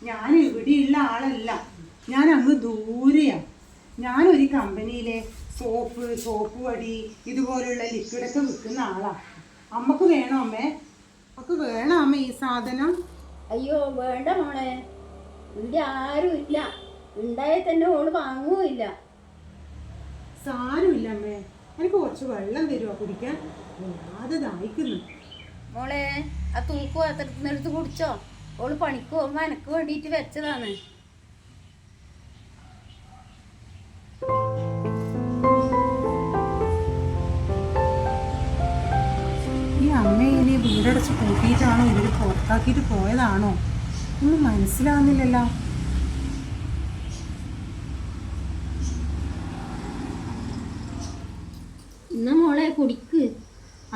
ഞാൻ ഇവിടെയുള്ള ആളല്ല, ഞാൻ അങ്ങ് ദൂരെയാണ്. ഞാനൊരു കമ്പനിയിലെ സോപ്പ് വടി ഇതുപോലുള്ള ലിക്വിഡൊക്കെ വിൽക്കുന്ന ആളാണ്. അമ്മക്ക് വേണോ അമ്മേ? അമ്മക്ക് വേണോ അമ്മ ഈ സാധനം? അയ്യോ വേണ്ട മോളെ, ഇവിടെ ആരും ഇല്ല. ഉണ്ടായാൽ തന്നെ ഓള് വാങ്ങുമില്ല. സാരമില്ല അമ്മേ, എനിക്ക് കുറച്ച് വെള്ളം തരുമോ കുടിക്കാൻ? അത് ദാഹിക്കുന്നു. മോളെ ആ തൂക്ക് പാത്രത്തിനെടുത്ത് കുടിച്ചോ. ഓള് പണിക്ക് പോകുമ്പോ എനക്ക് വേണ്ടിയിട്ട് വെച്ചതാണ്. ഈ അമ്മയിലെ വീടടച്ച് കൂട്ടിയിട്ടാണോ ഇവര് പുറത്താക്കിയിട്ട് പോയതാണോ? ഒന്നും മനസ്സിലാവുന്നില്ലല്ലോ. ഇന്ന മോളെ കുടിക്ക്.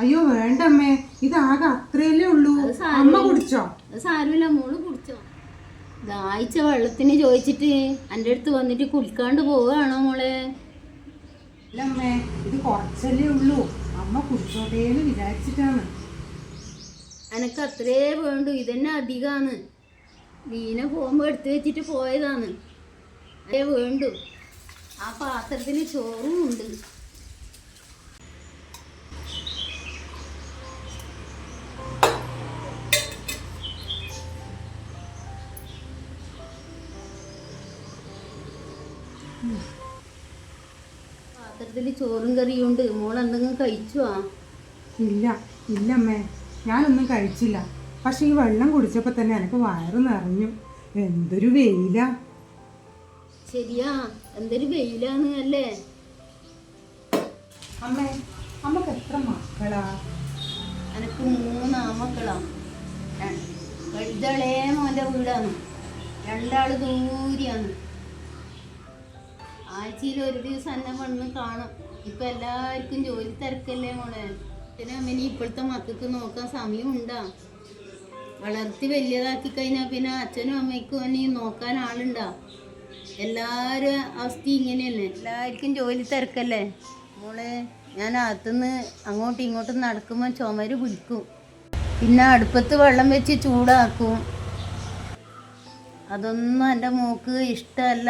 അയ്യോ വേണ്ട അമ്മേ, ഇതാകെ അത്രയല്ലേ ഉള്ളൂ. അമ്മ കുടിച്ചോ? സാരമില്ല, മോള് കുടിച്ചോ. ദാഹിച്ച വെള്ളത്തിന് ചോദിച്ചിട്ട് എൻ്റെ അടുത്ത് വന്നിട്ട് കുളിക്കാണ്ട് പോവുകയാണോ മോളെ? ഇല്ല അമ്മേ, ഇത് കുറച്ചല്ലേ ഉള്ളൂ. അമ്മ കുടിച്ചോട്ടേന്ന് വിചാരിച്ചിട്ടാണ്. എനക്ക് അത്രേ വേണ്ടു, ഇതന്നെ അധികമാണ്. ലീന പോകുമ്പോൾ എടുത്തു വെച്ചിട്ട് പോയതാണ്. അതേ വേണ്ടു. ആ പാത്രത്തിൽ ചോറും ഉണ്ട്. പാത്രത്തിൽ ചോറും കറിയും ഉണ്ട്. മോൾ എന്തെങ്കിലും കഴിച്ചോ? ഇല്ല അമ്മേ, ഞാനൊന്നും കഴിച്ചില്ല. പക്ഷെ ഈ വെള്ളം കുടിച്ചപ്പോൾ തന്നെ എനിക്ക് വയറ് നിറഞ്ഞു. എന്തൊരു വെയിലാ. ശരിയാ, എന്തൊരു വെയിലാണ് അല്ലേ? അമ്മേ, അമ്മക്ക് എത്ര മക്കളാ? എനിക്ക് 3 ആമക്കളാ. വലുതളേ മോൻ്റെ വീടാണ്. 2 ആള് ദൂരെയാണ്. ആഴ്ചയിൽ ഒരു ദിവസം എന്നെ വന്ന് കാണും. ഇപ്പം എല്ലാവർക്കും ജോലി തിരക്കല്ലേ മോളെ. പിന്നെ അമ്മനി ഇപ്പോഴത്തെ മക്കൾക്ക് നോക്കാൻ സമയമുണ്ടാ? വളർത്തി വലിയതാക്കി കഴിഞ്ഞാൽ പിന്നെ അച്ഛനും അമ്മയ്ക്കും അനി നോക്കാൻ ആളുണ്ടാ? എല്ലാവരും അവസ്ഥ ഇങ്ങനെയല്ലേ. എല്ലാവർക്കും ജോലി തിരക്കല്ലേ മോളെ. ഞാൻ അകത്തുനിന്ന് അങ്ങോട്ടും ഇങ്ങോട്ടും നടക്കുമ്പോൾ ചുമര് പിടിക്കും. പിന്നെ അടുപ്പത്ത് വെള്ളം വെച്ച് ചൂടാക്കും. അതൊന്നും എൻ്റെ മോക്ക് ഇഷ്ടമല്ല.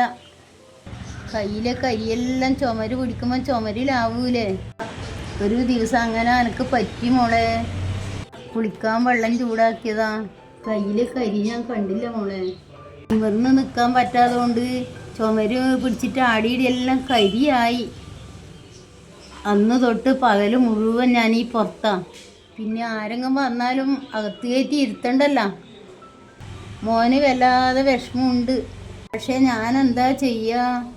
കയ്യിലെ കരിയെല്ലാം ചുമര് പിടിക്കുമ്പോൾ ചുമരിലാവൂലേ. ഒരു ദിവസം അങ്ങനെ എനിക്ക് പറ്റി മോളെ. കുളിക്കാൻ വെള്ളം ചൂടാക്കിയതാ. കയ്യിലെ കരി ഞാൻ കണ്ടില്ല മോളെ. നിവർന്ന് നിൽക്കാൻ പറ്റാതെ കൊണ്ട് ചുമര് പിടിച്ചിട്ട് ആടിയിടെല്ലാം കരിയായി. അന്ന് തൊട്ട് പകൽ മുഴുവൻ ഞാൻ ഈ പുറത്താ. പിന്നെ ആരെങ്കിലും വന്നാലും അകത്ത് കയറ്റി ഇരുത്തണ്ടല്ലോ. മോന് വല്ലാതെ വിഷമമുണ്ട്. പക്ഷെ ഞാൻ എന്താ ചെയ്യുക?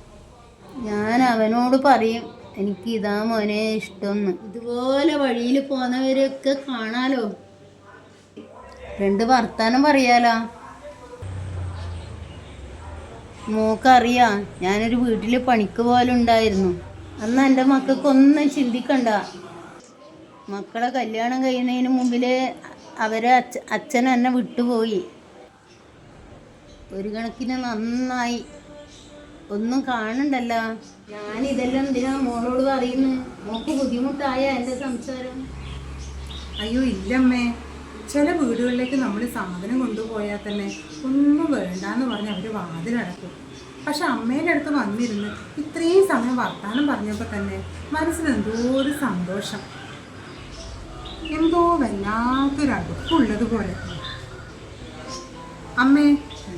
ഞാൻ അവനോട് പറയും, എനിക്ക് ഇതാ മോനെ ഇഷ്ടമെന്ന്. ഇതുപോലെ വഴിയിൽ പോകുന്നവരെയൊക്കെ കാണാലോ, 2 വർത്താനം പറയാലോ. മോക്കറിയാം, ഞാനൊരു വീട്ടിൽ പണിക്ക് പോലുണ്ടായിരുന്നു. അന്ന് എൻ്റെ മക്കൾക്കൊന്നും ചിന്തിക്കണ്ട. മക്കളെ കല്യാണം കഴിയുന്നതിന് മുമ്പിൽ അവരെ അച്ഛൻ എന്നെ വിട്ടുപോയി. ഒരു കണക്കിന് നന്നായി. ഒന്നും കാണണ്ടല്ലോ. ഞാനിതെല്ലാം എന്തിനാ മോളോട് പറയുന്നു? മോക്ക് ബുദ്ധിമുട്ടായ എൻ്റെ സംസാരം? അയ്യോ ഇല്ലമ്മേ, ചില വീടുകളിലേക്ക് നമ്മൾ സാധനം കൊണ്ടുപോയാൽ തന്നെ ഒന്നും വേണ്ടാന്ന് പറഞ്ഞ് അവർ വാതിലടക്കും. പക്ഷെ അമ്മേൻ്റെ അടുത്ത് വന്നിരുന്ന് ഇത്രയും സമയം വർത്താനം പറഞ്ഞപ്പോൾ തന്നെ മനസ്സിന് എന്തോ ഒരു സന്തോഷം, എന്തോ വല്ലാത്തൊരു അടുപ്പുള്ളതുപോലെ. അമ്മേ,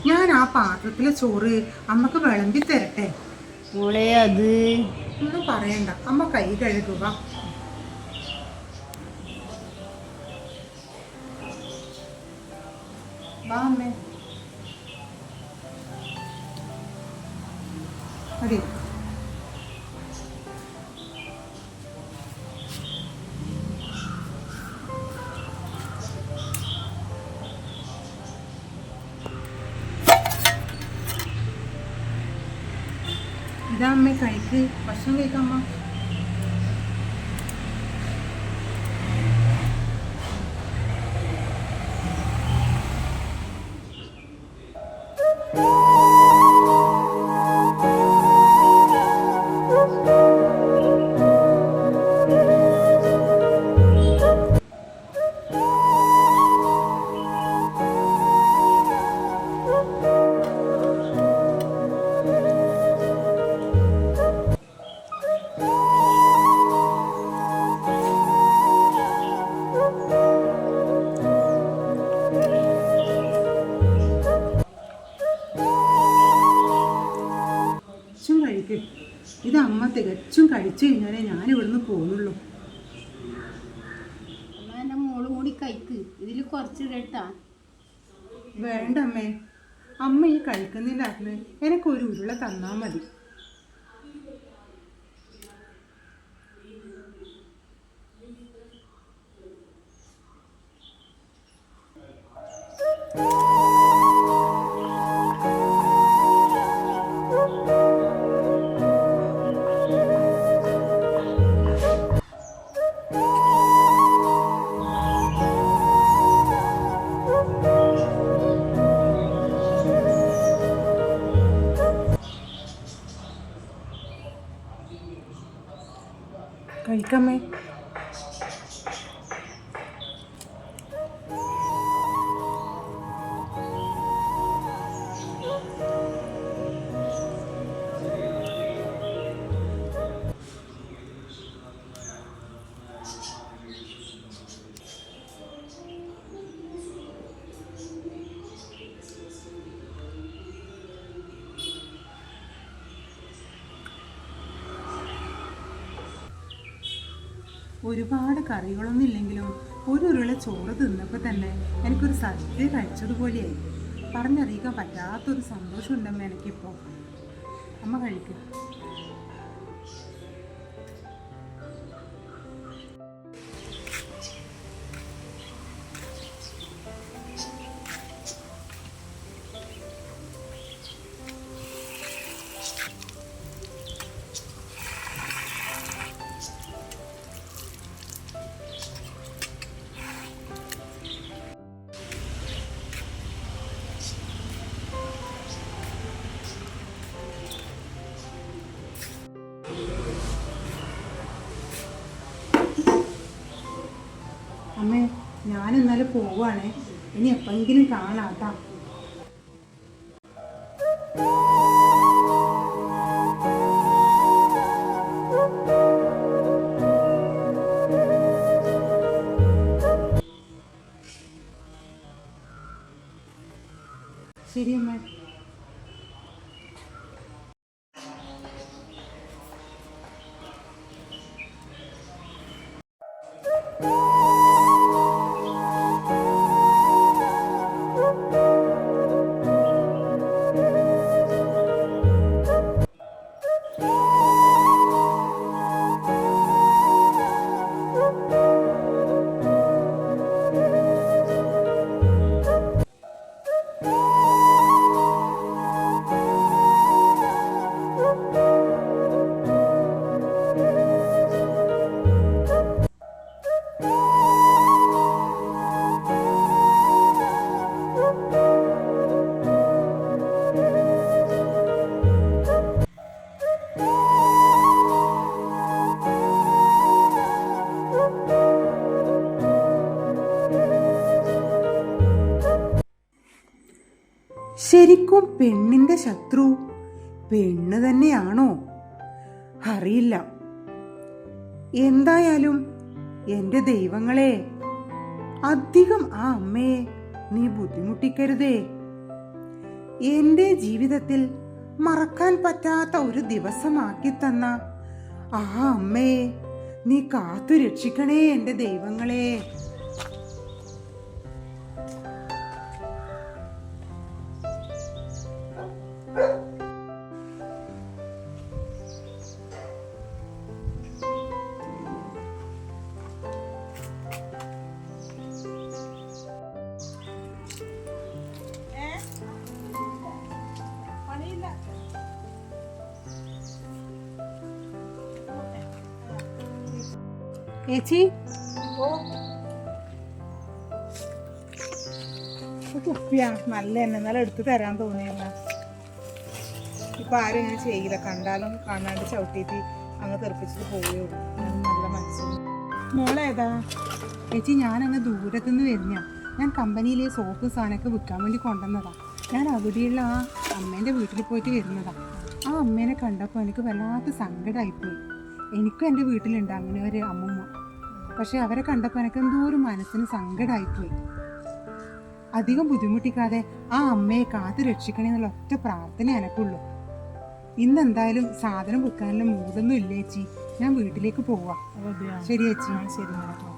ഞാൻ ആ പാത്രത്തിലെ ചോറ് അമ്മക്ക് വിളമ്പി തരട്ടെ? മോളെ അത് ഒന്നും പറയണ്ട, അമ്മ കൈ കഴുകുക. വാ അമ്മേ. അതെ, ഇതാ അമ്മേ കഴിക്ക്, ഭക്ഷണം കഴിക്കാമ്മ. തികച്ചും കഴിച്ചു കഴിഞ്ഞാലേ ഞാൻ ഇവിടുന്ന് പോകുന്നുള്ളൂ. അമ്മ എൻ്റെ മോളും കൂടി കഴിക്ക്, ഇതിൽ കുറച്ച് കേട്ടാ. വേണ്ട അമ്മേ, അമ്മ ഈ കഴിക്കുന്നതിൻ്റെ അകത്ത് എനിക്കൊരു ഉരുള തന്നാൽ മതി. കഴിക്കമ്മേ. ഒരുപാട് കറികളൊന്നും ഇല്ലെങ്കിലും ഒരു ഉരുള ചോറ് തിന്നപ്പോൾ തന്നെ എനിക്കൊരു സദ്യ കഴിച്ചതുപോലെയായി. പറഞ്ഞറിയിക്കാൻ പറ്റാത്തൊരു സന്തോഷം ഉണ്ടമ്മ എനിക്കിപ്പോൾ. അമ്മ കഴിക്കും. അമ്മേ, ഞാൻ എന്നാലും പോവുകയാണേ. ഇനി എപ്പോഴെങ്കിലും കാണാട്ടാ. ശരി അമ്മ. ശരിക്കും പെണ്ണിന്റെ ശത്രു പെണ്ണ് തന്നെയാണോ? അറിയില്ല. എന്തായാലും എൻ്റെ ദൈവങ്ങളെ, അധികം ആ അമ്മയെ നീ ബുദ്ധിമുട്ടിക്കരുതേ. എൻ്റെ ജീവിതത്തിൽ മറക്കാൻ പറ്റാത്ത ഒരു ദിവസമാക്കി തന്ന ആ അമ്മയെ നീ കാത്തു രക്ഷിക്കണേ എൻ്റെ ദൈവങ്ങളെ. ചേച്ചി, കുപ്പിയാ നല്ല എന്നെ എന്നാലും എടുത്ത് തരാൻ തോന്നിയല്ല. ഇപ്പൊ ആരും ഇങ്ങനെ ചെയ്യില്ല, കണ്ടാലും കാണാണ്ട് ചവിട്ടിയിട്ട് അങ്ങ് തെറിപ്പിച്ചിട്ട് പോവുകയോ. നല്ല മനസ്സിൽ മോളേതാ ചേച്ചി? ഞാനങ്ങ് ദൂരത്തുനിന്ന് വരുന്ന. ഞാൻ കമ്പനിയിലെ സോപ്പും സാധനമൊക്കെ വിൽക്കാൻ വേണ്ടി കൊണ്ടുവന്നതാ. ഞാൻ അവിടെയുള്ള ആ അമ്മേൻ്റെ വീട്ടിൽ പോയിട്ട് വരുന്നതാ. ആ അമ്മേനെ കണ്ടപ്പോൾ എനിക്ക് വല്ലാത്ത സങ്കടമായിപ്പോയി. എനിക്കും എൻ്റെ വീട്ടിലുണ്ട് അങ്ങനെ ഒരു അമ്മൂമ്മ. പക്ഷെ അവരെ കണ്ടപ്പോൾ എനിക്ക് എന്തോ ഒരു മനസ്സിന് സങ്കടമായിപ്പോയി. അധികം ബുദ്ധിമുട്ടിക്കാതെ ആ അമ്മയെ കാത്തു രക്ഷിക്കണേ എന്നുള്ള ഒറ്റ പ്രാർത്ഥന എനക്കുള്ളൂ. ഇന്ന് എന്തായാലും സാധനം വെക്കാനുള്ള മൂടൊന്നും ഇല്ല ചേച്ചി. ഞാൻ വീട്ടിലേക്ക് പോവാ. ശരി ചേച്ചി. ശരി മോളെ.